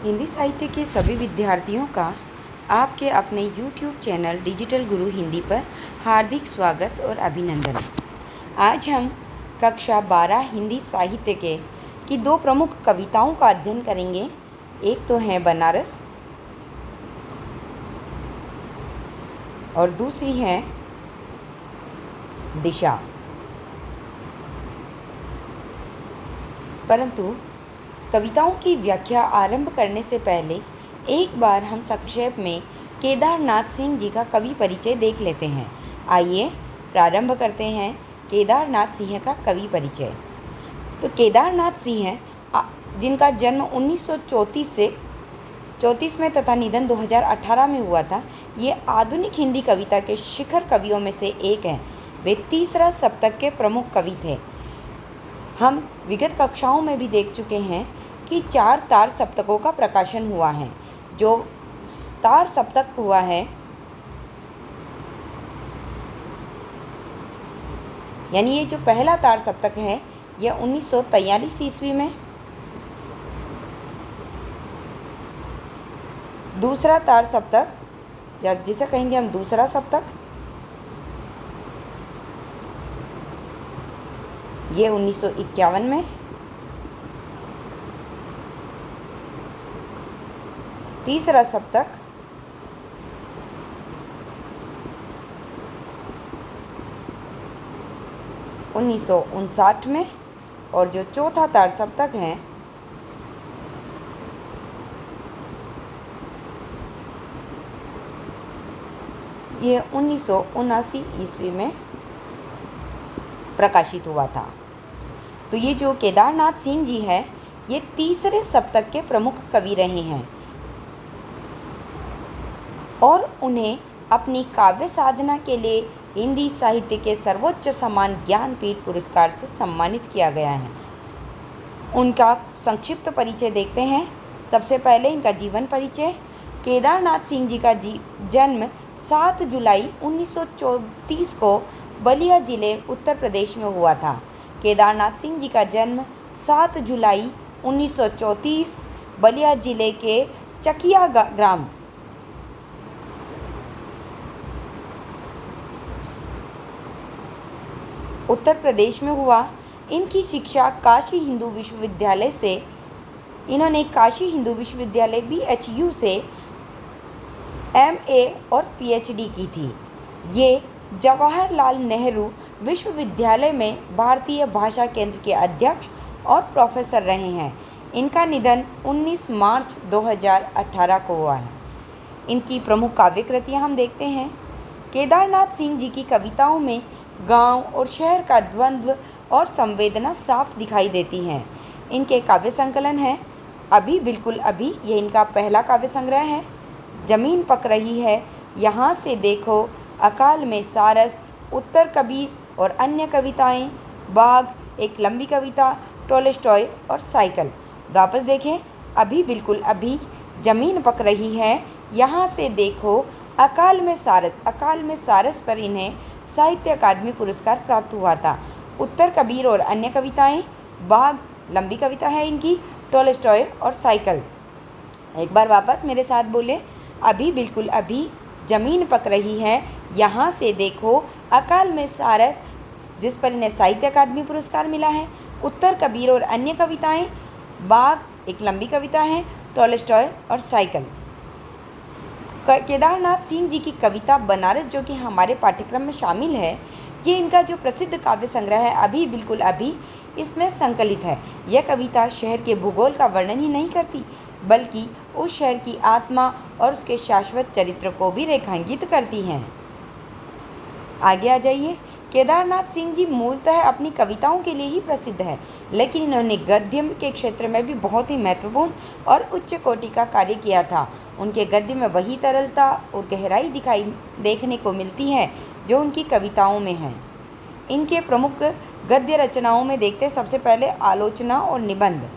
हिंदी साहित्य के सभी विद्यार्थियों का आपके अपने YouTube चैनल डिजिटल गुरु हिंदी पर हार्दिक स्वागत और अभिनंदन। आज हम कक्षा 12 हिंदी साहित्य की दो प्रमुख कविताओं का अध्ययन करेंगे। एक तो है बनारस और दूसरी है दिशा। परंतु कविताओं की व्याख्या आरंभ करने से पहले एक बार हम संक्षेप में केदारनाथ सिंह जी का कवि परिचय देख लेते हैं। आइए प्रारंभ करते हैं केदारनाथ सिंह का कवि परिचय। तो केदारनाथ सिंह जिनका जन्म 1934 में तथा निधन 2018 में हुआ था, ये आधुनिक हिंदी कविता के शिखर कवियों में से एक हैं। वे तीसरा सप्तक के प्रमुख कवि थे। हम विगत कक्षाओं में भी देख चुके हैं कि 4 तार सप्तकों का प्रकाशन हुआ है। जो तार सप्तक हुआ है, यानी ये जो पहला तार सप्तक है, यह 1943 ईस्वी में। दूसरा तार सप्तक, या जिसे कहेंगे हम दूसरा सप्तक, ये 1951 में। तीसरा सप्तक 1959 में। और जो चौथा तार सप्तक है, ये 1979 ईस्वी में प्रकाशित हुआ था। तो ये जो केदारनाथ सिंह जी है, ये तीसरे सप्तक के प्रमुख कवि रहे हैं और उन्हें अपनी काव्य साधना के लिए हिंदी साहित्य के सर्वोच्च सम्मान ज्ञानपीठ पुरस्कार से सम्मानित किया गया है। उनका संक्षिप्त परिचय देखते हैं। सबसे पहले इनका जीवन परिचय। केदारनाथ सिंह जी का जन्म 7 जुलाई 1934 को बलिया जिले उत्तर प्रदेश में हुआ था। केदारनाथ सिंह जी का जन्म 7 जुलाई 1934 बलिया जिले के चकिया ग्राम उत्तर प्रदेश में हुआ। इनकी शिक्षा काशी हिंदू विश्वविद्यालय से, इन्होंने काशी हिंदू विश्वविद्यालय BHU से MA और PhD की थी। ये जवाहरलाल नेहरू विश्वविद्यालय में भारतीय भाषा केंद्र के अध्यक्ष और प्रोफेसर रहे हैं। इनका निधन 19 मार्च 2018 को हुआ है। इनकी प्रमुख काव्य कृतियाँ हम देखते हैं। केदारनाथ सिंह जी की कविताओं में गांव और शहर का द्वंद्व और संवेदना साफ दिखाई देती हैं। इनके काव्य संकलन हैं अभी बिल्कुल अभी, ये इनका पहला काव्य संग्रह है। जमीन पक रही है, यहाँ से देखो, अकाल में सारस, उत्तर कबीर और अन्य कविताएं, बाघ, एक लंबी कविता, टोल्स्टॉय और साइकिल। वापस देखें, अभी बिल्कुल अभी, जमीन पक रही है, यहाँ से देखो, अकाल में सारस पर इन्हें साहित्य अकादमी पुरस्कार प्राप्त हुआ था। उत्तर कबीर और अन्य कविताएं, बाघ लंबी कविता है इनकी, टोल्स्टॉय और साइकिल। एक बार वापस मेरे साथ बोले, अभी बिल्कुल अभी, जमीन पक रही है, यहाँ से देखो, अकाल में सारस, जिस पर इन्हें साहित्य अकादमी पुरस्कार मिला है। उत्तर कबीर और अन्य कविताएं, बाघ एक लंबी कविता है, टोल्स्टॉय और साइकिल। केदारनाथ सिंह जी की कविता बनारस, जो कि हमारे पाठ्यक्रम में शामिल है, ये इनका जो प्रसिद्ध काव्य संग्रह है अभी बिल्कुल अभी, इसमें संकलित है। यह कविता शहर के भूगोल का वर्णन ही नहीं करती, बल्कि उस शहर की आत्मा और उसके शाश्वत चरित्र को भी रेखांकित करती हैं। आगे आ जाइए। केदारनाथ सिंह जी मूलतः अपनी कविताओं के लिए ही प्रसिद्ध है, लेकिन इन्होंने गद्य के क्षेत्र में भी बहुत ही महत्वपूर्ण और उच्च कोटि का कार्य किया था। उनके गद्य में वही तरलता और गहराई देखने को मिलती है जो उनकी कविताओं में है। इनके प्रमुख गद्य रचनाओं में देखते हैं सबसे पहले आलोचना और निबंध।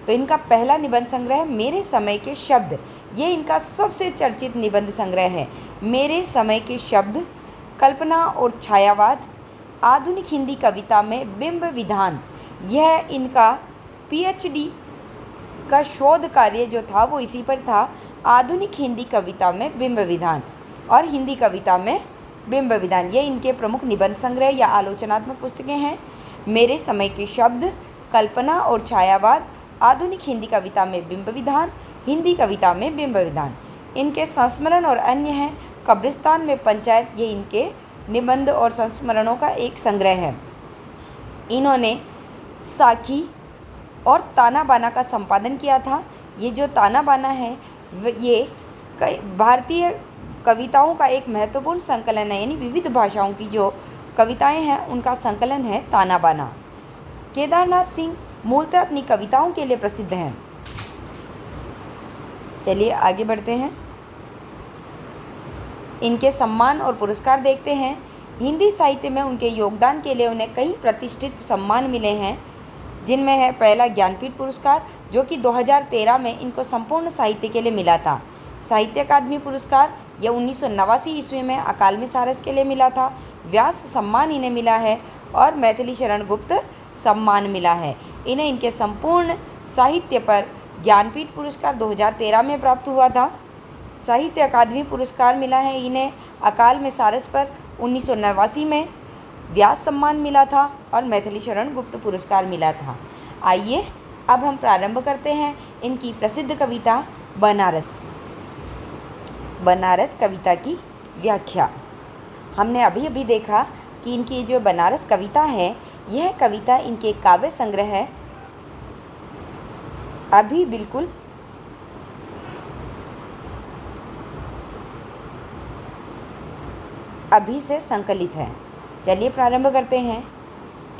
तो इनका पहला निबंध संग्रह मेरे समय के शब्द, ये इनका सबसे चर्चित निबंध संग्रह है। मेरे समय के शब्द, कल्पना और छायावाद, आधुनिक हिंदी कविता में बिंब विधान, यह इनका PhD का शोध कार्य जो था वो इसी पर था, आधुनिक हिंदी कविता में बिंब विधान और हिंदी कविता में बिंब विधान। ये इनके प्रमुख निबंध संग्रह या आलोचनात्मक पुस्तकें हैं। मेरे समय के शब्द, कल्पना और छायावाद, आधुनिक हिंदी कविता में बिंब विधान, हिंदी कविता में बिंब विधान। इनके संस्मरण और अन्य हैं। कब्रिस्तान में पंचायत, ये इनके निबंध और संस्मरणों का एक संग्रह है। इन्होंने साखी और ताना बाना का संपादन किया था। ये जो ताना बाना है ये भारतीय कविताओं का एक महत्वपूर्ण संकलन है, यानी विविध भाषाओं की जो कविताएं हैं उनका संकलन है ताना बाना। केदारनाथ सिंह मूलतः अपनी कविताओं के लिए प्रसिद्ध हैं। चलिए आगे बढ़ते हैं, इनके सम्मान और पुरस्कार देखते हैं। हिंदी साहित्य में उनके योगदान के लिए उन्हें कई प्रतिष्ठित सम्मान मिले हैं, जिनमें है पहला ज्ञानपीठ पुरस्कार जो कि 2013 में इनको संपूर्ण साहित्य के लिए मिला था। साहित्य अकादमी पुरस्कार यह 1989 ईस्वी में अकाल में सारस के लिए मिला था। व्यास सम्मान इन्हें मिला है और मैथिली शरण गुप्त सम्मान मिला है। इन्हें इनके संपूर्ण साहित्य पर ज्ञानपीठ पुरस्कार 2013 में प्राप्त हुआ था। साहित्य अकादमी पुरस्कार मिला है इन्हें अकाल में सारस पर 1989 में, व्यास सम्मान मिला था और मैथिली शरण गुप्त पुरस्कार मिला था। आइए अब हम प्रारंभ करते हैं इनकी प्रसिद्ध कविता बनारस। बनारस कविता की व्याख्या। हमने अभी अभी देखा कि इनकी जो बनारस कविता है, यह कविता इनके काव्य संग्रह है, अभी बिल्कुल अभी से संकलित है। चलिए प्रारंभ करते हैं।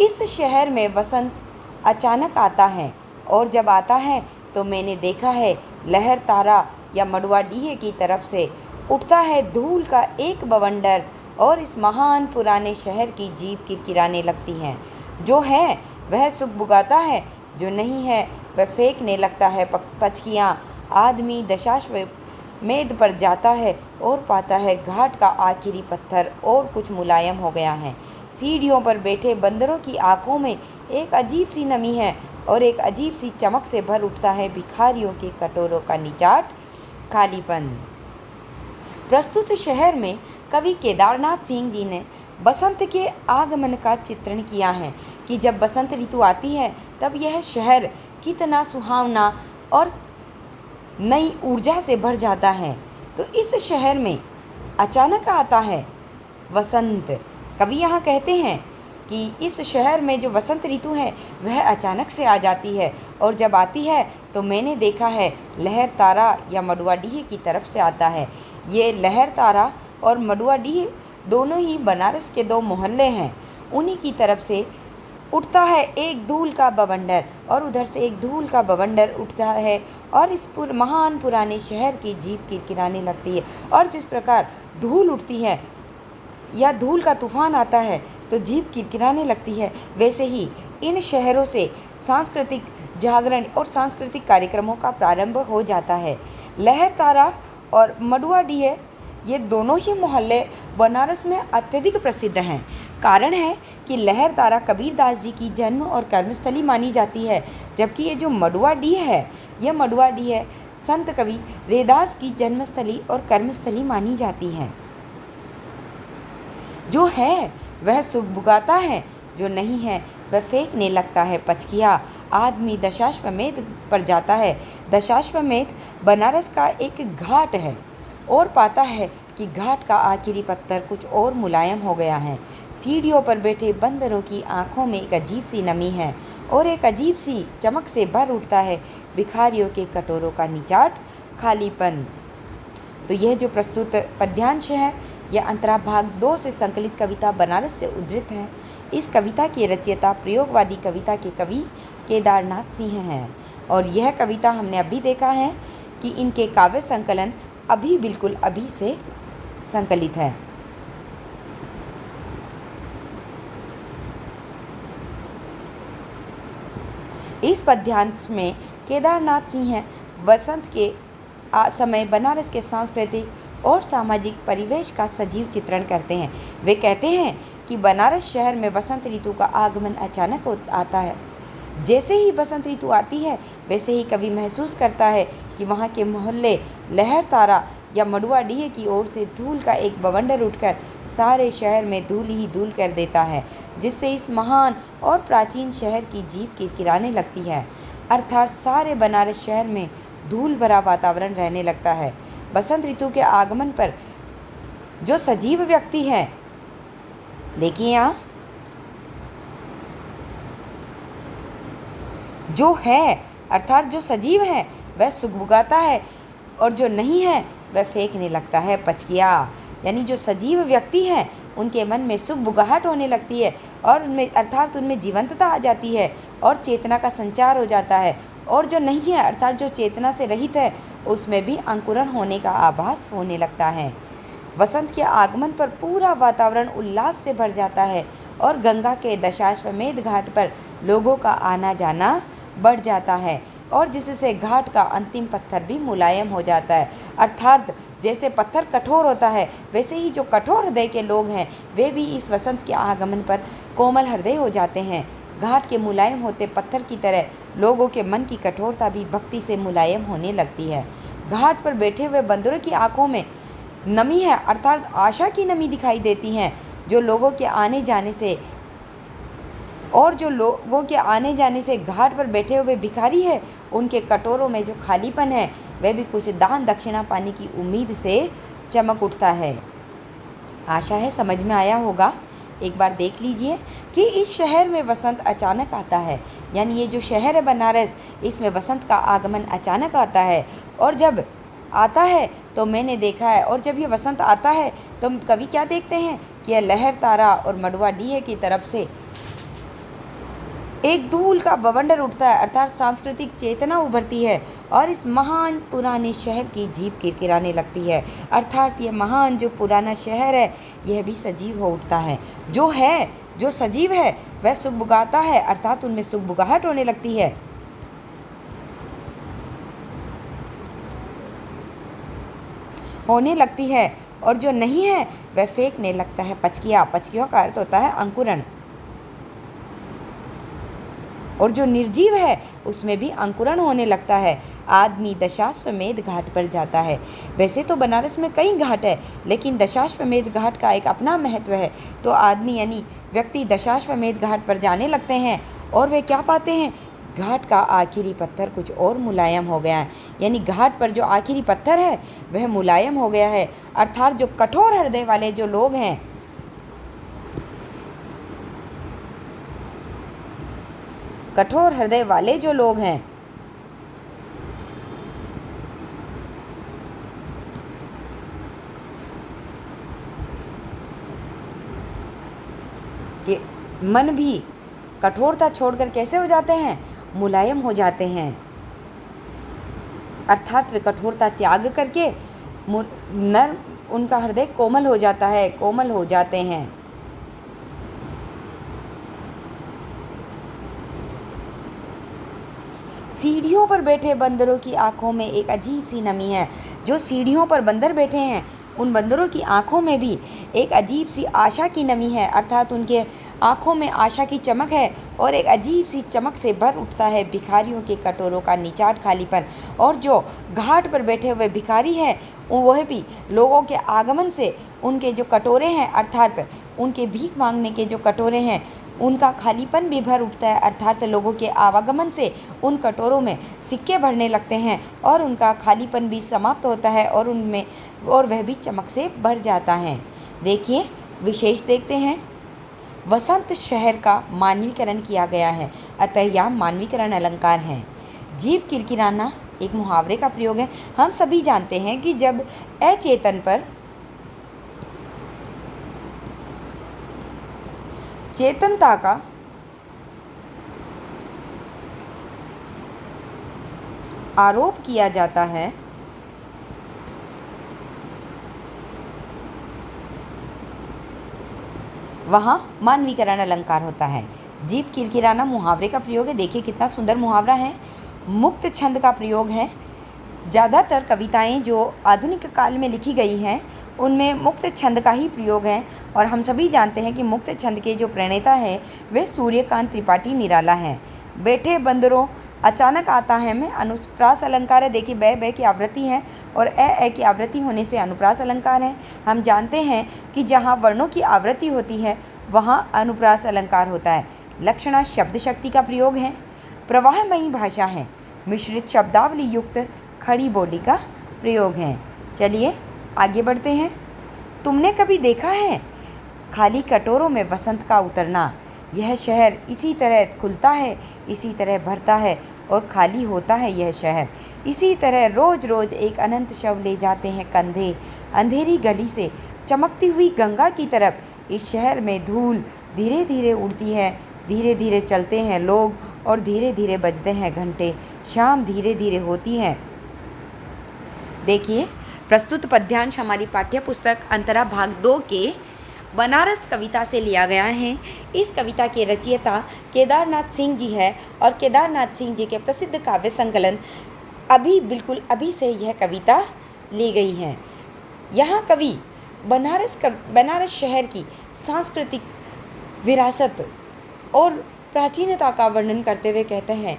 इस शहर में वसंत अचानक आता है और जब आता है तो मैंने देखा है लहर तारा या मड़ुआडीह की तरफ से उठता है धूल का एक बवंडर और इस महान पुराने शहर की जीभ किरकिराने लगती है। जो है वह सुगबुगाता है, जो नहीं है वह फेंकने लगता है पचकियाँ। आदमी दशाश्वमेध पर जाता है और पाता है घाट का आखिरी पत्थर और कुछ मुलायम हो गया है। सीढ़ियों पर बैठे बंदरों की आंखों में एक अजीब सी नमी है और एक अजीब सी चमक से भर उठता है भिखारियों के कटोरों का निचाट खालीपन। प्रस्तुत शहर में कवि केदारनाथ सिंह जी ने बसंत के आगमन का चित्रण किया है कि जब बसंत ऋतु आती है तब यह शहर कितना सुहावना और नई ऊर्जा से भर जाता है। तो इस शहर में अचानक आता है वसंत। कवि यहाँ कहते हैं कि इस शहर में जो वसंत ऋतु है वह अचानक से आ जाती है और जब आती है तो मैंने देखा है लहर तारा या मड़ुआडीह की तरफ से आता है। ये लहर तारा और मड़ुआडीह दोनों ही बनारस के दो मोहल्ले हैं, उन्हीं की तरफ से उठता है एक धूल का बवंडर और उधर से एक धूल का बवंडर उठता है और इस महान पुराने शहर की जीभ किरकिराने लगती है। और जिस प्रकार धूल उठती है या धूल का तूफान आता है तो जीभ किरकिराने लगती है, वैसे ही इन शहरों से सांस्कृतिक जागरण और सांस्कृतिक कार्यक्रमों का प्रारंभ हो जाता है। लहर तारा और मड़ुआडीह ये दोनों ही मोहल्ले बनारस में अत्यधिक प्रसिद्ध हैं। कारण है कि लहर तारा कबीरदास जी की जन्म और कर्मस्थली मानी जाती है, जबकि ये जो मड़ुआडीह है, यह मड़ुआडीह संत कवि रैदास की जन्मस्थली और कर्मस्थली मानी जाती हैं। जो है वह सुगबुगाता है, जो नहीं है वह फेंकने लगता है पचकिया। आदमी दशाश्वमेध पर जाता है। दशाश्वमेध बनारस का एक घाट है और पाता है कि घाट का आखिरी पत्थर कुछ और मुलायम हो गया है। सीढ़ियों पर बैठे बंदरों की आंखों में एक अजीब सी नमी है और एक अजीब सी चमक से भर उठता है भिखारियों के कटोरों का निचाट खालीपन। तो यह जो प्रस्तुत पद्यांश है यह अंतरा भाग 2 से संकलित कविता बनारस से उद्धृत है। इस कविता के रचयिता प्रयोगवादी कविता के कवि केदारनाथ सिंह हैं और यह कविता हमने अभी देखा है कि इनके काव्य संकलन अभी बिल्कुल अभी से संकलित है। इस पद्यांश में केदारनाथ सिंह वसंत के समय बनारस के सांस्कृतिक और सामाजिक परिवेश का सजीव चित्रण करते हैं। वे कहते हैं कि बनारस शहर में वसंत ऋतु का आगमन अचानक आता है। जैसे ही बसंत ऋतु आती है वैसे ही कवि महसूस करता है कि वहाँ के मोहल्ले लहरतारा या मडुआडीह की ओर से धूल का एक बवंडर उठकर सारे शहर में धूल ही धूल कर देता है, जिससे इस महान और प्राचीन शहर की जीभ किरकिराने लगती है। अर्थात सारे बनारस शहर में धूल भरा वातावरण रहने लगता है। बसंत ऋतु के आगमन पर जो सजीव व्यक्ति है, देखिए यहाँ, जो है अर्थात जो सजीव है वह सुगबुगाता है और जो नहीं है वह फेंकने लगता है पचकिया। यानी जो सजीव व्यक्ति हैं उनके मन में सुगबुगाहट होने लगती है और उनमें अर्थात उनमें जीवंतता आ जाती है और चेतना का संचार हो जाता है, और जो नहीं है अर्थात जो चेतना से रहित है उसमें भी अंकुरण होने का आभास होने लगता है। वसंत के आगमन पर पूरा वातावरण उल्लास से भर जाता है और गंगा के दशाश्वमेध घाट पर लोगों का आना जाना बढ़ जाता है, और जिससे घाट का अंतिम पत्थर भी मुलायम हो जाता है। अर्थात जैसे पत्थर कठोर होता है वैसे ही जो कठोर हृदय के लोग हैं वे भी इस वसंत के आगमन पर कोमल हृदय हो जाते हैं। घाट के मुलायम होते पत्थर की तरह लोगों के मन की कठोरता भी भक्ति से मुलायम होने लगती है। घाट पर बैठे हुए बंदरों की आंखों में नमी है अर्थात आशा की नमी दिखाई देती है, जो लोगों के आने जाने से घाट पर बैठे हुए भिखारी है उनके कटोरों में जो खालीपन है वह भी कुछ दान दक्षिणा पाने की उम्मीद से चमक उठता है। आशा है समझ में आया होगा। एक बार देख लीजिए कि इस शहर में वसंत अचानक आता है, यानी ये जो शहर है बनारस, इसमें वसंत का आगमन अचानक आता है। और जब आता है तो मैंने देखा है, और जब ये वसंत आता है तो कवि क्या देखते हैं कि यह लहरतारा और मडुआडीह की तरफ से एक धूल का बवंडर उठता है अर्थात सांस्कृतिक चेतना उभरती है और इस महान पुराने शहर की जीभ किरकिराने लगती है। अर्थात ये महान जो पुराना शहर है यह भी सजीव हो उठता है। जो सजीव है वह सुगबुगाता है अर्थात उनमें सुगबुगाहट होने लगती है और जो नहीं है वह फेंकने लगता है पचकिया। पचकिया का अर्थ होता है अंकुरण, और जो निर्जीव है उसमें भी अंकुरण होने लगता है। आदमी दशाश्वमेध घाट पर जाता है। वैसे तो बनारस में कई घाट है, लेकिन दशाश्वमेध घाट का एक अपना महत्व है। तो आदमी यानी व्यक्ति दशाश्वमेध घाट पर जाने लगते हैं और वे क्या पाते हैं, घाट का आखिरी पत्थर कुछ और मुलायम हो गया है। यानी घाट पर जो आखिरी पत्थर है वह मुलायम हो गया है। अर्थात जो कठोर हृदय वाले जो लोग हैं, कठोर हृदय वाले जो लोग हैं कि मन भी कठोरता छोड़कर कैसे हो जाते हैं, मुलायम हो जाते हैं। अर्थात वे कठोरता त्याग करके नर्म उनका हृदय कोमल हो जाता है, कोमल हो जाते हैं। सीढ़ियों पर बैठे बंदरों की आंखों में एक अजीब सी नमी है। जो सीढ़ियों पर बंदर बैठे हैं उन बंदरों की आंखों में भी एक अजीब सी आशा की नमी है अर्थात उनके आंखों में आशा की चमक है और एक अजीब सी चमक से भर उठता है भिखारियों के कटोरों का निचाट खालीपन। और जो घाट पर बैठे हुए भिखारी हैं वह भी लोगों के आगमन से उनके जो कटोरे हैं अर्थात उनके भीख मांगने के जो कटोरे हैं उनका खालीपन भी भर उठता है। अर्थात लोगों के आवागमन से उन कटोरों में सिक्के भरने लगते हैं और उनका खालीपन भी समाप्त होता है और वह भी चमक से भर जाता है। देखिए विशेष देखते हैं, वसंत शहर का मानवीकरण किया गया है, अतः यह मानवीकरण अलंकार है। जीभ किरकिराना एक मुहावरे का प्रयोग है। हम सभी जानते हैं कि जब अचेतन पर चेतनता का आरोप किया जाता है वहाँ मानवीकरण अलंकार होता है। जीभ किरकिराना मुहावरे का प्रयोग है। देखिए कितना सुंदर मुहावरा है। मुक्त छंद का प्रयोग है। ज़्यादातर कविताएं जो आधुनिक काल में लिखी गई हैं उनमें मुक्त छंद का ही प्रयोग है और हम सभी जानते हैं कि मुक्त छंद के जो प्रणेता हैं वे सूर्यकांत त्रिपाठी निराला हैं। बैठे बंदरों अचानक आता है में अनुप्रास अलंकार है। देखिए बै की आवृत्ति है और ए की आवृत्ति होने से अनुप्रास अलंकार है। हम जानते हैं कि जहाँ वर्णों की आवृत्ति होती है वहाँ अनुप्रास अलंकार होता है। लक्षणा शब्द शक्ति का प्रयोग है। प्रवाहमयी भाषा है। मिश्रित शब्दावली युक्त खड़ी बोली का प्रयोग है। चलिए आगे बढ़ते हैं। तुमने कभी देखा है खाली कटोरों में वसंत का उतरना। यह शहर इसी तरह खुलता है, इसी तरह भरता है और खाली होता है यह शहर। इसी तरह रोज़ रोज़ एक अनंत शव ले जाते हैं कंधे अंधेरी गली से चमकती हुई गंगा की तरफ। इस शहर में धूल धीरे धीरे उड़ती है, धीरे धीरे चलते हैं लोग और धीरे धीरे बजते हैं घंटे। शाम धीरे धीरे होती है। देखिए प्रस्तुत पद्यांश हमारी पाठ्य पुस्तक अंतरा भाग 2 के बनारस कविता से लिया गया है। इस कविता के रचयिता केदारनाथ सिंह जी है और केदारनाथ सिंह जी के प्रसिद्ध काव्य संकलन अभी से यह कविता ली गई है। यहाँ कवि बनारस शहर की सांस्कृतिक विरासत और प्राचीनता का वर्णन करते हुए कहते हैं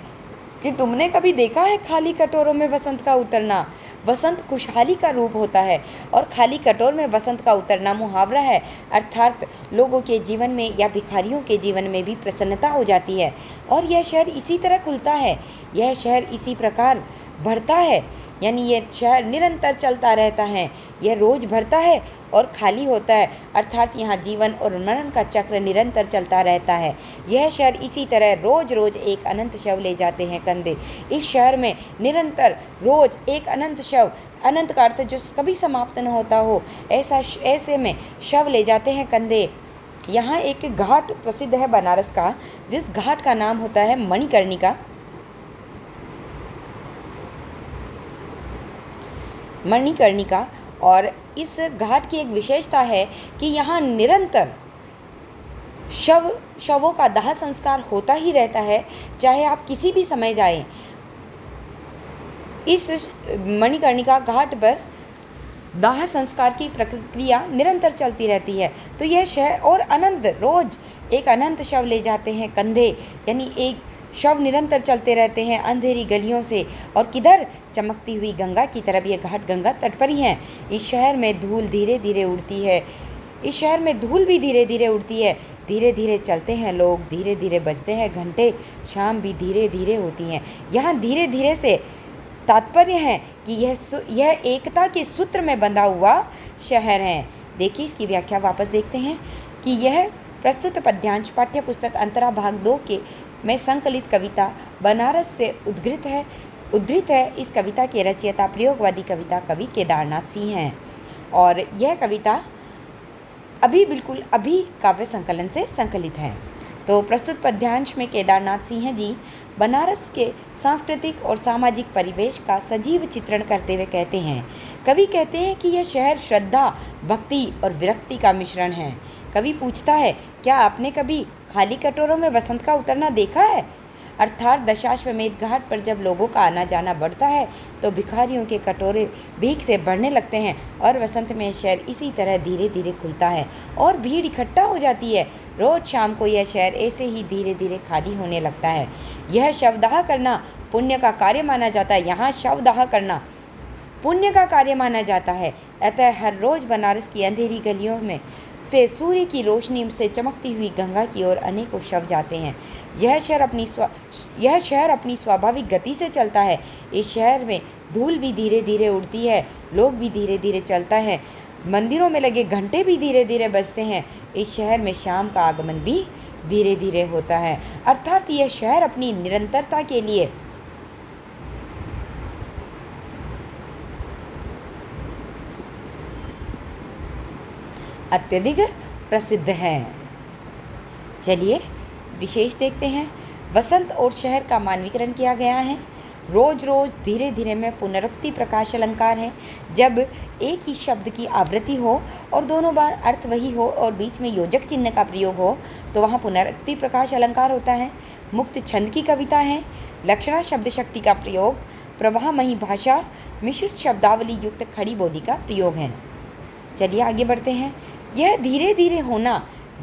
कि तुमने कभी देखा है खाली कटोरों में वसंत का उतरना। वसंत खुशहाली का रूप होता है और खाली कटोर में वसंत का उतरना मुहावरा है, अर्थात लोगों के जीवन में या भिखारियों के जीवन में भी प्रसन्नता हो जाती है। और यह शहर इसी तरह खुलता है, यह शहर इसी प्रकार भरता है, यानी यह शहर निरंतर चलता रहता है। यह रोज़ भरता है और खाली होता है, अर्थात यहाँ जीवन और मरण का चक्र निरंतर चलता रहता है। यह शहर इसी तरह रोज़ रोज़ एक अनंत शव ले जाते हैं कंधे। इस शहर में निरंतर रोज़ एक अनंत शव, अनंत का अर्थ जो कभी समाप्त न होता हो, ऐसे में शव ले जाते हैं कंधे। यहाँ एक घाट प्रसिद्ध है बनारस का, जिस घाट का नाम होता है मणिकर्णिका। और इस घाट की एक विशेषता है कि यहाँ निरंतर शवों का दाह संस्कार होता ही रहता है, चाहे आप किसी भी समय जाएं। इस मणिकर्णिका घाट पर दाह संस्कार की प्रक्रिया निरंतर चलती रहती है। तो यह शहर और अनंत रोज एक अनंत शव ले जाते हैं कंधे, यानी एक शव निरंतर चलते रहते हैं अंधेरी गलियों से और किधर चमकती हुई गंगा की तरफ। ये घाट गंगा तट पर ही हैं। इस शहर में धूल धीरे धीरे उड़ती है, इस शहर में धूल भी धीरे धीरे उड़ती है, धीरे धीरे चलते हैं लोग, धीरे धीरे बजते हैं घंटे, शाम भी धीरे धीरे होती हैं। यहाँ धीरे धीरे से तात्पर्य है कि यह एकता के सूत्र में बंधा हुआ शहर है। देखिए इसकी व्याख्या वापस देखते हैं कि यह प्रस्तुत पद्यांश पाठ्य पुस्तक अंतरा भाग 2 में संकलित कविता बनारस से उद्धृत है। इस कविता के रचयिता प्रयोगवादी कविता कवि केदारनाथ सिंह हैं और यह कविता अभी काव्य संकलन से संकलित है। तो प्रस्तुत पद्यांश में केदारनाथ सिंह जी बनारस के सांस्कृतिक और सामाजिक परिवेश का सजीव चित्रण करते हुए कहते हैं। कवि कहते हैं कि यह शहर श्रद्धा, भक्ति और विरक्ति का मिश्रण है। कवि पूछता है, क्या आपने कभी खाली कटोरों में वसंत का उतरना देखा है? अर्थात दशाश्वमेध घाट पर जब लोगों का आना जाना बढ़ता है तो भिखारियों के कटोरे भीख से भरने लगते हैं और वसंत में शहर इसी तरह धीरे धीरे खुलता है और भीड़ इकट्ठा हो जाती है। रोज़ शाम को यह शहर ऐसे ही धीरे धीरे खाली होने लगता है। यह शवदाह करना पुण्य का कार्य माना जाता है। यहाँ शवदाह करना पुण्य का कार्य माना जाता है। अतः हर रोज़ बनारस की अंधेरी गलियों में से सूर्य की रोशनी से चमकती हुई गंगा की ओर अनेकों शव जाते हैं। यह शहर अपनी स्वाभाविक गति से चलता है। इस शहर में धूल भी धीरे धीरे उड़ती है, लोग भी धीरे धीरे चलता है, मंदिरों में लगे घंटे भी धीरे धीरे बजते हैं। इस शहर में शाम का आगमन भी धीरे धीरे होता है। अर्थात यह शहर अपनी निरंतरता के लिए अत्यधिक प्रसिद्ध है। चलिए विशेष देखते हैं। वसंत और शहर का मानवीकरण किया गया है। रोज रोज धीरे धीरे में पुनरुक्ति प्रकाश अलंकार है। जब एक ही शब्द की आवृत्ति हो और दोनों बार अर्थ वही हो और बीच में योजक चिन्ह का प्रयोग हो तो वहाँ पुनरुक्ति प्रकाश अलंकार होता है। मुक्त छंद की कविता है। लक्षणा शब्द शक्ति का प्रयोग, प्रवाहमयी भाषा, मिश्रित शब्दावली युक्त खड़ी बोली का प्रयोग है। चलिए आगे बढ़ते हैं। यह धीरे धीरे होना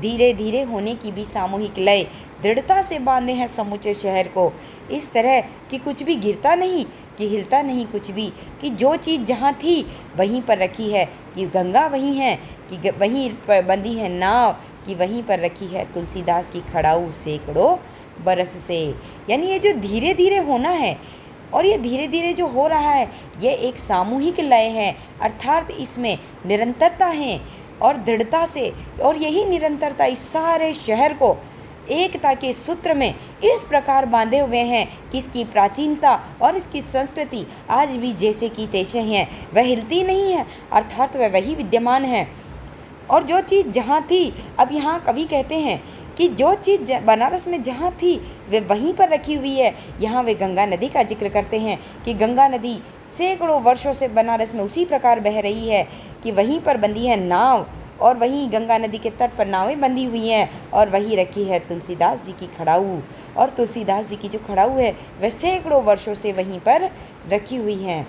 धीरे धीरे होने की भी सामूहिक लय दृढ़ता से बांधे हैं समूचे शहर को, इस तरह कि कुछ भी गिरता नहीं, कि हिलता नहीं कुछ भी, कि जो चीज़ जहाँ थी वहीं पर रखी है, कि गंगा वहीं है, कि वहीं पर बंधी है नाव, कि वहीं पर रखी है तुलसीदास की खड़ाऊ सैकड़ों बरस से। यानी ये जो धीरे धीरे होना है और ये धीरे धीरे जो हो रहा है, ये एक सामूहिक लय है, अर्थात इसमें निरंतरता है और दृढ़ता से, और यही निरंतरता इस सारे शहर को एकता के सूत्र में इस प्रकार बांधे हुए हैं कि इसकी प्राचीनता और इसकी संस्कृति आज भी जैसे की तैसे हैं, वह हिलती नहीं है, अर्थात वह वही विद्यमान है। और जो चीज़ जहाँ थी, अब यहाँ कवि कहते हैं कि जो चीज़ बनारस में जहाँ थी वे वहीं पर रखी हुई है। यहाँ वे गंगा नदी का जिक्र करते हैं कि गंगा नदी सैकड़ों वर्षों से बनारस में उसी प्रकार बह रही है, कि वहीं पर बंधी है नाव, और वहीं गंगा नदी के तट पर नावें बंधी हुई हैं, और वहीं रखी है तुलसीदास जी की खड़ाऊ। और तुलसीदास जी की जो खड़ाऊ है वह सैकड़ों वर्षों से वहीं पर रखी हुई हैं।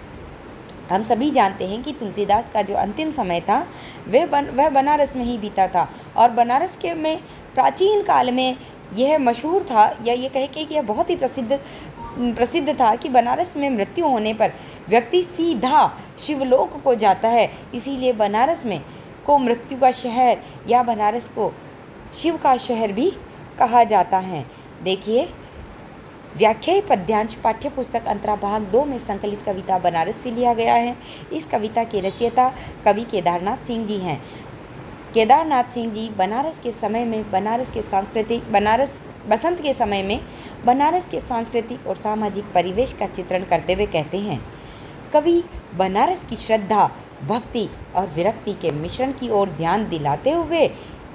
हम सभी जानते हैं कि तुलसीदास का जो अंतिम समय था वह बनारस में ही बीता था, और बनारस के में प्राचीन काल में यह मशहूर था, या ये कहे कि यह बहुत ही प्रसिद्ध था कि बनारस में मृत्यु होने पर व्यक्ति सीधा शिवलोक को जाता है। इसीलिए बनारस में को मृत्यु का शहर या बनारस को शिव का शहर भी कहा जाता है। देखिए, व्याख्यायी पद्यांश पाठ्य पुस्तक अंतरा भाग 2 में संकलित कविता बनारस से लिया गया है। इस कविता के रचयिता कवि केदारनाथ सिंह जी हैं। केदारनाथ सिंह जी बनारस के समय में बसंत के समय में बनारस के सांस्कृतिक और सामाजिक परिवेश का चित्रण करते हुए कहते हैं, कवि बनारस की श्रद्धा, भक्ति और विरक्ति के मिश्रण की ओर ध्यान दिलाते हुए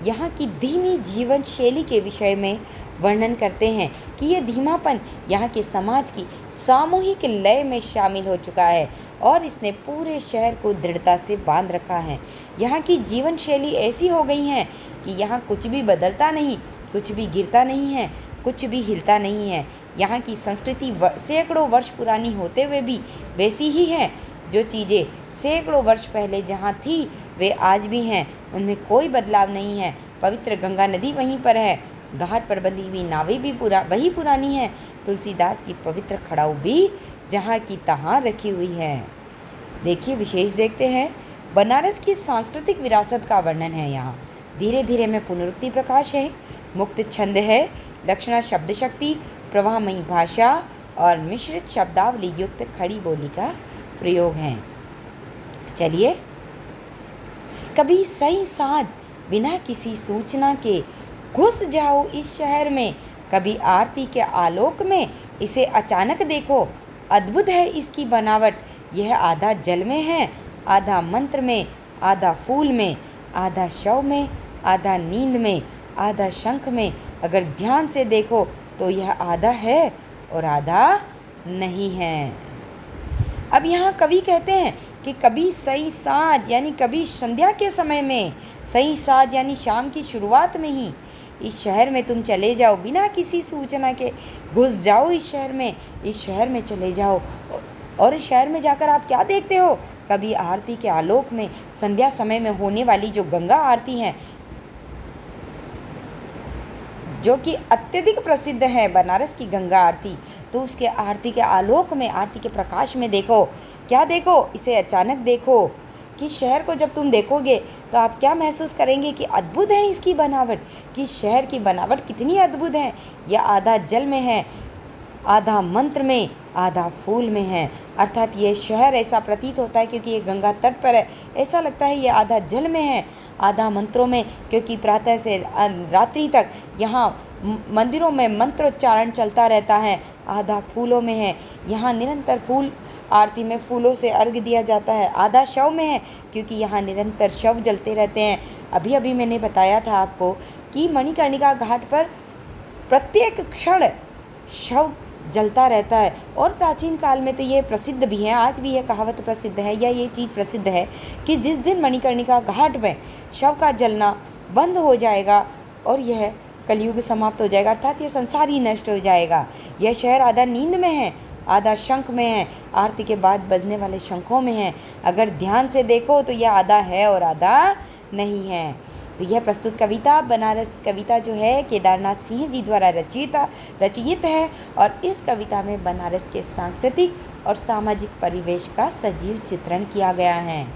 यहाँ की धीमी जीवन शैली के विषय में वर्णन करते हैं कि यह धीमापन यहाँ के समाज की सामूहिक लय में शामिल हो चुका है और इसने पूरे शहर को दृढ़ता से बांध रखा है। यहाँ की जीवन शैली ऐसी हो गई है कि यहाँ कुछ भी बदलता नहीं, कुछ भी गिरता नहीं है, कुछ भी हिलता नहीं है। यहाँ की संस्कृति सैकड़ों वर्ष पुरानी होते हुए भी वैसी ही है। जो चीज़ें सैकड़ों वर्ष पहले जहाँ थी वे आज भी हैं, उनमें कोई बदलाव नहीं है। पवित्र गंगा नदी वहीं पर है, घाट पर बंधी हुई नावें भी वही पुरानी है, तुलसीदास की पवित्र खड़ाऊ भी जहाँ की तहाँ रखी हुई है। देखिए, विशेष देखते हैं, बनारस की सांस्कृतिक विरासत का वर्णन है। यहाँ धीरे धीरे में पुनरुक्ति प्रकाश है, मुक्त छंद है, लक्षणा शब्द शक्ति, प्रवाहमयी भाषा और मिश्रित शब्दावली युक्त खड़ी बोली का प्रयोग है। चलिए, कभी सही साँझ बिना किसी सूचना के घुस जाओ इस शहर में, कभी आरती के आलोक में इसे अचानक देखो, अद्भुत है इसकी बनावट, यह आधा जल में है, आधा मंत्र में, आधा फूल में, आधा शव में, आधा नींद में, आधा शंख में, अगर ध्यान से देखो तो यह आधा है और आधा नहीं है। अब यहाँ कवि कहते हैं कि कभी सही साँझ यानी कभी संध्या के समय में, सही साँझ यानी शाम की शुरुआत में ही इस शहर में तुम चले जाओ, बिना किसी सूचना के घुस जाओ इस शहर में चले जाओ। और इस शहर में जाकर आप क्या देखते हो? कभी आरती के आलोक में, संध्या समय में होने वाली जो गंगा आरती है, जो कि अत्यधिक प्रसिद्ध है बनारस की गंगा आरती, तो उसके आरती के आलोक में, आरती के प्रकाश में देखो, क्या देखो, इसे अचानक देखो कि शहर को जब तुम देखोगे तो आप क्या महसूस करेंगे कि अद्भुत है इसकी बनावट, कि शहर की बनावट कितनी अद्भुत है। यह आधा जल में है, आधा मंत्र में, आधा फूल में है। अर्थात ये शहर ऐसा प्रतीत होता है क्योंकि ये गंगा तट पर है, ऐसा लगता है ये आधा जल में है, आधा मंत्रों में, क्योंकि प्रातः से रात्रि तक यहाँ मंदिरों में मंत्रोच्चारण चलता रहता है, आधा फूलों में है, यहाँ निरंतर फूल आरती में फूलों से अर्घ्य दिया जाता है, आधा शव में है क्योंकि यहाँ निरंतर शव जलते रहते हैं। अभी अभी मैंने बताया था आपको कि मणिकर्णिका घाट पर प्रत्येक क्षण शव जलता रहता है। और प्राचीन काल में तो ये प्रसिद्ध भी है, आज भी यह कहावत प्रसिद्ध है या ये चीज़ प्रसिद्ध है कि जिस दिन मणिकर्णिका घाट में शव का जलना बंद हो जाएगा और यह कलयुग समाप्त हो जाएगा, अर्थात ये संसार ही नष्ट हो जाएगा। यह शहर आधा नींद में है, आधा शंख में है, आरती के बाद बजने वाले शंखों में है। अगर ध्यान से देखो तो यह आधा है और आधा नहीं है। तो यह प्रस्तुत कविता बनारस कविता जो है केदारनाथ सिंह जी द्वारा रचित है और इस कविता में बनारस के सांस्कृतिक और सामाजिक परिवेश का सजीव चित्रण किया गया है।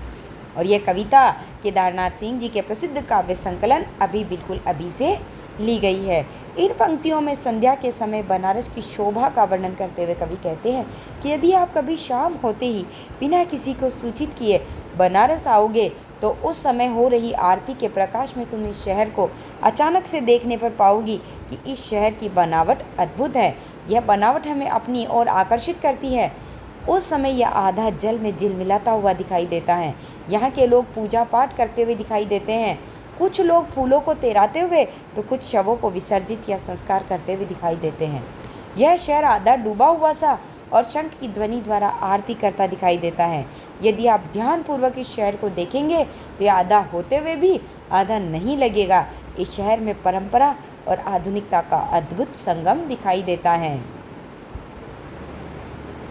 और यह कविता केदारनाथ सिंह जी के प्रसिद्ध काव्य संकलन अभी से ली गई है। इन पंक्तियों में संध्या के समय बनारस की शोभा का वर्णन करते हुए कवि कहते हैं कि यदि आप कभी शाम होते ही बिना किसी को सूचित किए बनारस आओगे तो उस समय हो रही आरती के प्रकाश में तुम इस शहर को अचानक से देखने पर पाओगी कि इस शहर की बनावट अद्भुत है। यह बनावट हमें अपनी ओर आकर्षित करती है। उस समय यह आधा जल में झिलमिलाता हुआ दिखाई देता है। यहाँ के लोग पूजा पाठ करते हुए दिखाई देते हैं। कुछ लोग फूलों को तेराते हुए तो कुछ शवों को विसर्जित या संस्कार करते हुए दिखाई देते हैं। यह शहर आधा डूबा हुआ सा और शंख की ध्वनि द्वारा आरती करता दिखाई देता है। यदि आप ध्यानपूर्वक इस शहर को देखेंगे तो यह आधा होते हुए भी आधा नहीं लगेगा। इस शहर में परंपरा और आधुनिकता का अद्भुत संगम दिखाई देता है।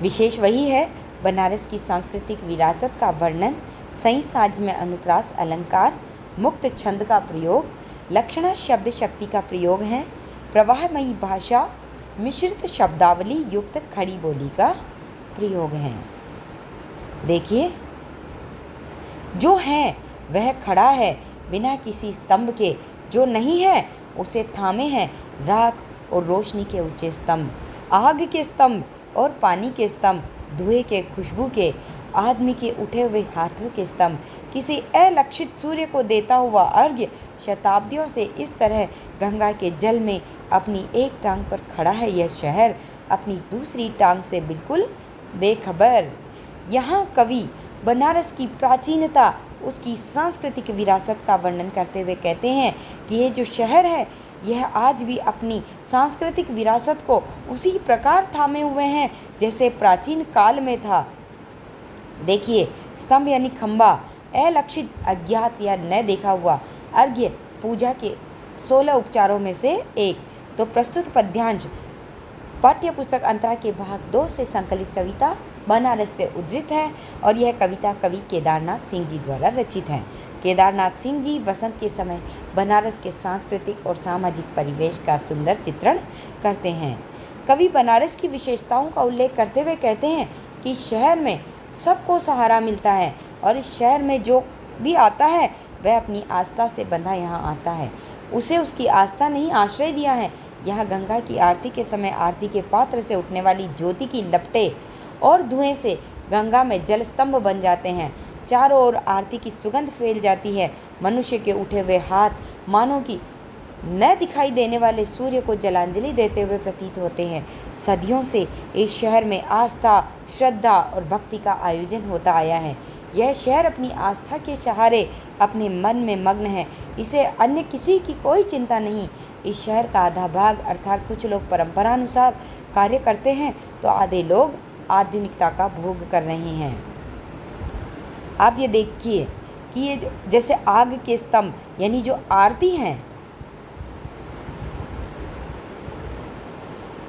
विशेष वही है बनारस की सांस्कृतिक विरासत का वर्णन, सही साज में अनुप्रास अलंकार, मुक्त छंद का प्रयोग, लक्षणा शब्द शक्ति का प्रयोग है, प्रवाहमयी भाषा, मिश्रित शब्दावली युक्त खड़ी बोली का प्रयोग है। देखिए, जो है वह खड़ा है बिना किसी स्तंभ के, जो नहीं है उसे थामे हैं राख और रोशनी के ऊंचे स्तंभ, आग के स्तंभ और पानी के स्तंभ, धुएं के खुशबू के, आदमी के उठे हुए हाथों के स्तंभ, किसी अलक्षित सूर्य को देता हुआ अर्घ्य। शताब्दियों से इस तरह गंगा के जल में अपनी एक टांग पर खड़ा है यह शहर, अपनी दूसरी टांग से बिल्कुल बेखबर। यहाँ कवि बनारस की प्राचीनता, उसकी सांस्कृतिक विरासत का वर्णन करते हुए कहते हैं कि ये जो शहर है यह आज भी अपनी सांस्कृतिक विरासत को उसी प्रकार थामे हुए हैं जैसे प्राचीन काल में था। देखिए, स्तंभ यानी खंबा, अलक्षित, अज्ञात या न देखा हुआ अर्घ्य पूजा के 16 उपचारों में से एक। तो प्रस्तुत पद्यांश पाठ्य पुस्तक अंतरा के भाग 2 से संकलित कविता बनारस से उद्धृत है और यह कविता कवि केदारनाथ सिंह जी द्वारा रचित है। केदारनाथ सिंह जी वसंत के समय बनारस के सांस्कृतिक और सामाजिक परिवेश का सुंदर चित्रण करते हैं। कवि बनारस की विशेषताओं का उल्लेख करते हुए कहते हैं कि इस शहर में सबको सहारा मिलता है और इस शहर में जो भी आता है वह अपनी आस्था से बंधा यहाँ आता है। उसे उसकी आस्था नहीं आश्रय दिया है। यहाँ गंगा की आरती के समय आरती के पात्र से उठने वाली ज्योति की लपटें और धुएं से गंगा में जल स्तंभ बन जाते हैं। चारों ओर आरती की सुगंध फैल जाती है। मनुष्य के उठे हुए हाथ मानो कि न दिखाई देने वाले सूर्य को जलांजलि देते हुए प्रतीत होते हैं। सदियों से इस शहर में आस्था, श्रद्धा और भक्ति का आयोजन होता आया है। यह शहर अपनी आस्था के सहारे अपने मन में मग्न है। इसे अन्य किसी की कोई चिंता नहीं। इस शहर का आधा भाग अर्थात कुछ लोग परंपरानुसार कार्य करते हैं तो आधे लोग आधुनिकता का भोग कर रहे हैं। आप ये देखिए कि ये जैसे आग के स्तंभ यानी जो आरती हैं,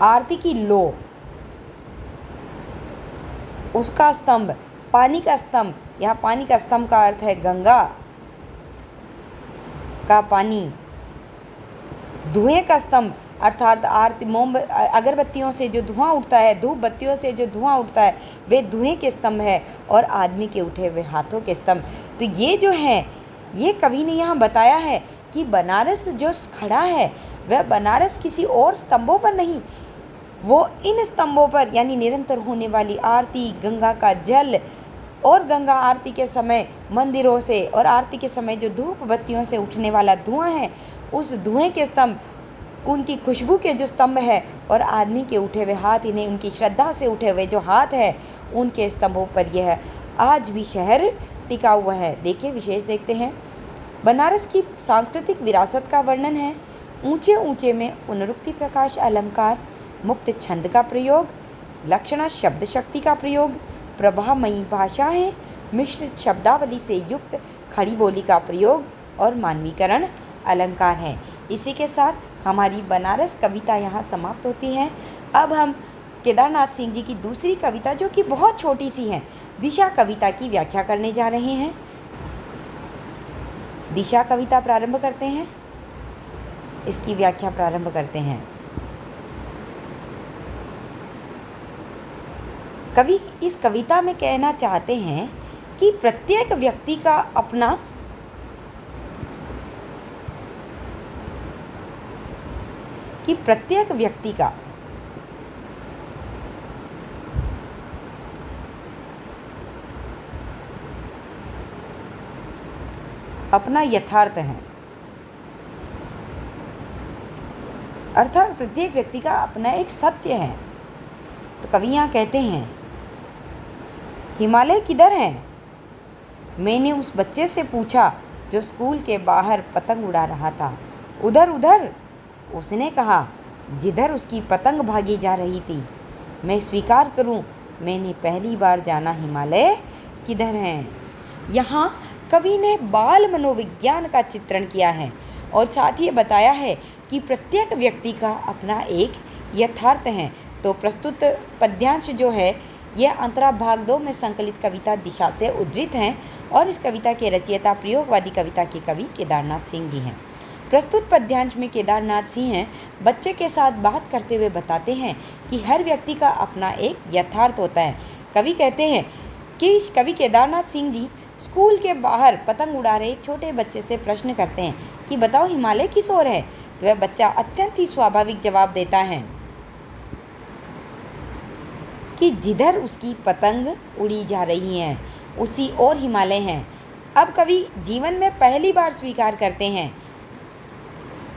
आरती की लो, उसका स्तंभ, पानी का स्तंभ, यहाँ पानी का स्तंभ का अर्थ है गंगा का पानी। धुएं का स्तंभ अर्थात आरती अगरबत्तियों से जो धुआं उठता है, धूप बत्तियों से जो धुआं उठता है वे धुएं के स्तंभ है और आदमी के उठे हुए हाथों के स्तंभ। तो ये जो है ये कवि ने यहाँ बताया है कि बनारस जो खड़ा है वह बनारस किसी और स्तंभों पर नहीं, वो इन स्तंभों पर यानी निरंतर होने वाली आरती, गंगा का जल और गंगा आरती के समय मंदिरों से और आरती के समय जो धूप बत्तियों से उठने वाला धुआं है उस धुएं के स्तंभ, उनकी खुशबू के जो स्तंभ है और आदमी के उठे हुए हाथ, इन्हें उनकी श्रद्धा से उठे हुए जो हाथ है उनके स्तंभों पर यह आज भी शहर टिका हुआ है। देखिए, विशेष देखते हैं। बनारस की सांस्कृतिक विरासत का वर्णन है। ऊंचे ऊंचे में पुनरुक्ति प्रकाश अलंकार, मुक्त छंद का प्रयोग, लक्षणा शब्द शक्ति का प्रयोग, प्रवाहमयी भाषाएं, मिश्रित शब्दावली से युक्त खड़ी बोली का प्रयोग और मानवीकरण अलंकार है। इसी के साथ हमारी बनारस कविता यहाँ समाप्त होती है। अब हम केदारनाथ सिंह जी की दूसरी कविता जो कि बहुत छोटी सी है, दिशा कविता की व्याख्या करने जा रहे हैं। दिशा कविता प्रारंभ करते हैं, इसकी व्याख्या प्रारंभ करते हैं। कवि इस कविता में कहना चाहते हैं कि प्रत्येक व्यक्ति का अपना अपना यथार्थ है, अर्थात प्रत्येक व्यक्ति का अपना एक सत्य है। तो कवि यहाँ कहते हैं, हिमालय किधर है? मैंने उस बच्चे से पूछा जो स्कूल के बाहर पतंग उड़ा रहा था। उधर उधर, उसने कहा, जिधर उसकी पतंग भागी जा रही थी। मैं स्वीकार करूं, मैंने पहली बार जाना हिमालय किधर है। यहाँ कवि ने बाल मनोविज्ञान का चित्रण किया है और साथ ही बताया है कि प्रत्येक व्यक्ति का अपना एक यथार्थ है। तो प्रस्तुत पद्यांश जो है यह अंतरा भाग 2 में संकलित कविता दिशा से उद्धृत हैं और इस कविता के रचयिता प्रयोगवादी कविता के कवि केदारनाथ सिंह जी हैं। प्रस्तुत पद्यांश में केदारनाथ सिंह बच्चे के साथ बात करते हुए बताते हैं कि हर व्यक्ति का अपना एक यथार्थ होता है। कवि कहते हैं कि कवि केदारनाथ सिंह जी स्कूल के बाहर पतंग उड़ा रहे एक छोटे बच्चे से प्रश्न करते हैं कि बताओ हिमालय किस ओर है। तो वह बच्चा अत्यंत ही स्वाभाविक जवाब देता है कि जिधर उसकी पतंग उड़ी जा रही है उसी ओर हिमालय हैं। अब कवि जीवन में पहली बार स्वीकार करते हैं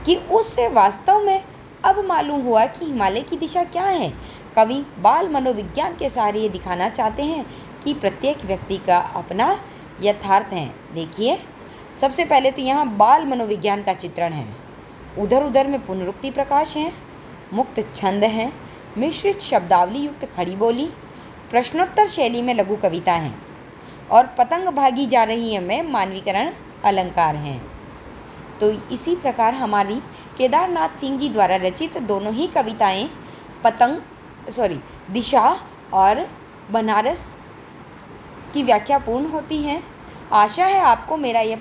कि उससे वास्तव में अब मालूम हुआ कि हिमालय की दिशा क्या है। कवि बाल मनोविज्ञान के सहारे ये दिखाना चाहते हैं कि प्रत्येक व्यक्ति का अपना यथार्थ है। देखिए, सबसे पहले तो यहाँ बाल मनोविज्ञान का चित्रण है। उधर उधर में पुनरुक्ति प्रकाश है, मुक्त छंद है, मिश्रित शब्दावली युक्त खड़ी बोली, प्रश्नोत्तर शैली में लघु कविता हैं और पतंग भागी जा रही है में मानवीकरण अलंकार हैं। तो इसी प्रकार हमारी केदारनाथ सिंह जी द्वारा रचित दोनों ही कविताएं दिशा और बनारस की व्याख्या पूर्ण होती हैं। आशा है आपको मेरा यह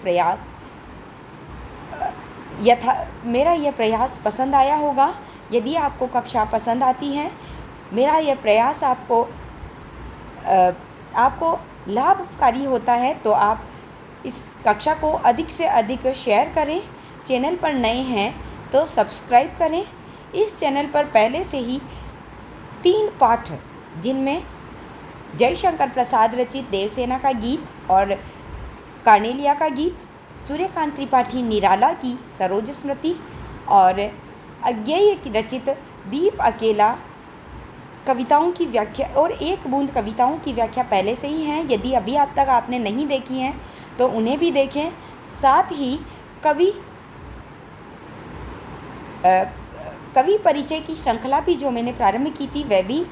प्रयास पसंद आया होगा। यदि आपको कक्षा पसंद आती है, मेरा यह प्रयास आपको लाभकारी होता है, तो आप इस कक्षा को अधिक से अधिक शेयर करें। चैनल पर नए हैं तो सब्सक्राइब करें। इस चैनल पर पहले से ही 3 पाठ, जिनमें जयशंकर प्रसाद रचित देवसेना का गीत और कार्नेलिया का गीत, सूर्यकांत त्रिपाठी निराला की सरोज स्मृति और अज्ञेय रचित दीप अकेला कविताओं की व्याख्या और एक बूंद कविताओं की व्याख्या पहले से ही हैं। यदि अभी अब तक आपने नहीं देखी हैं तो उन्हें भी देखें। साथ ही कवि परिचय की श्रृंखला भी जो मैंने प्रारंभ की थी वह भी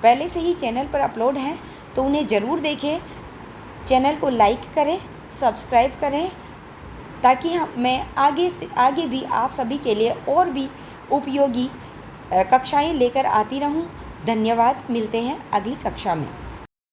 पहले से ही चैनल पर अपलोड है, तो उन्हें ज़रूर देखें। चैनल को लाइक करें, सब्सक्राइब करें, ताकि मैं आगे भी आप सभी के लिए और भी उपयोगी कक्षाएं लेकर आती रहूं। धन्यवाद। मिलते हैं अगली कक्षा में।